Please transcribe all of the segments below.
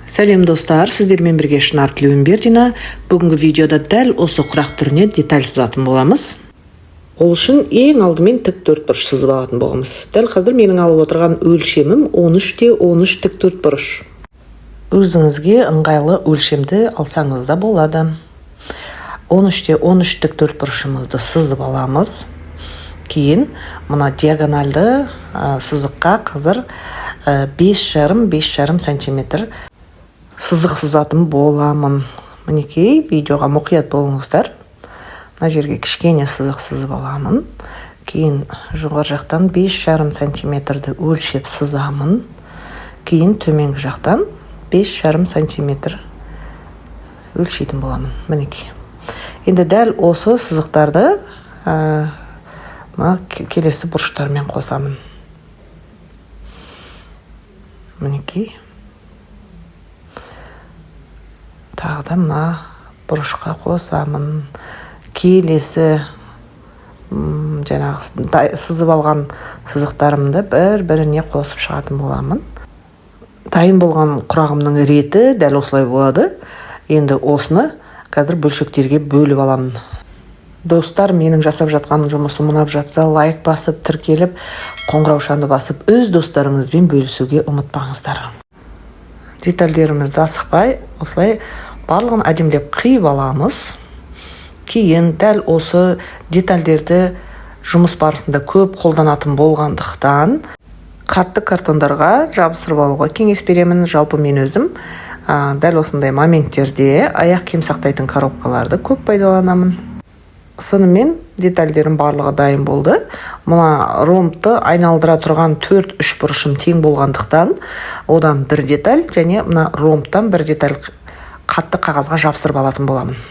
Сәлем достар, сіздермен бірге Шынар Тілеуімбердина. Бүгінгі видеода дәл осы құрақ түріне деталь сызатын боламыз. Ол үшін ең алдымен тік төртбұрыш сызып алатын боламыз. Дәл қазір менің алып отырған өлшемім 13-13 тік төртбұрыш. Өзіңізге ыңғайлы өлшемді алсаңыз да болады. 13-13 тік төртбұрышымызды сызып аламыз. Кейін мына диагональды сызыққа қазір 5,5 сантиметр сызық сызатын боламын. Мінекей, видеоға мұқият болыңыздар. Мына жерге кішкене сызық сызып аламын. Кейін жоғары жақтан 5,5 сантиметрді өлшеп сызамын. Кейін төменгі жақтан 5,5 сантиметр өлшейтін боламын. Мінекей. Енді дәл осы сызықтарды келесі бұрыштармен қосамын. Мінекей. Тағы да мына бұрышқа қосамын. Келесі жаңағы сызып алған сызықтарымды бір-біріне қосып шығатын боламын. Дайын болған құрағымның реті дәл осылай болады. Енді осыны қазір бөлшектерге бөліп аламын. Достар, менің жасап жатқан жұмысым ұнап жатса, лайк басып, тіркеліп, қоңыраушаны басып, өз достарыңызбен бөлісуге ұмытпаңыздар. Детальдерімізді асықпай, осылай барлығын әдемілеп қиып аламыз. Кейін дәл осы детальдерді жұмыс барысында көп қолданатын болғандықтан қатты картондарға жабыстырып алуға кеңес беремін. Жалпы мен өзім дәл осындай моменттерде аяқ киім сақтайтын коробкаларды көп пайдаланамын. Сонымен детальдерім барлығы дайын болды. Мұна ромбты айналдыра тұрған 4-3 бұрышым тең болғандықтан, одан бір деталь және мұна ромбтан бір деталь қатты қағазға жабыстырып алатын боламын.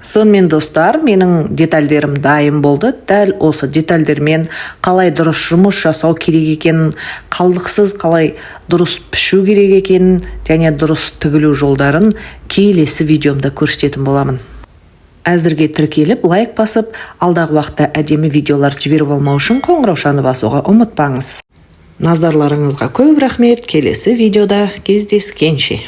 Сонымен достар, менің детальдерім дайын болды. Дәл осы детальдермен қалай дұрыс жұмыс жасау керек екенін, қалдықсыз қалай дұрыс пішу керек екенін және дұрыс тігілу жолдарын келесі видеомда көрсететін боламын. Әзірге тіркеліп, лайк басып, алдағы уақытта әдемі видеолар жіберіп алмау үшін қоңыраушаны басуға ұмытпаңыз. Назарларыңызға көп рахмет. Келесі видеода кездескенше.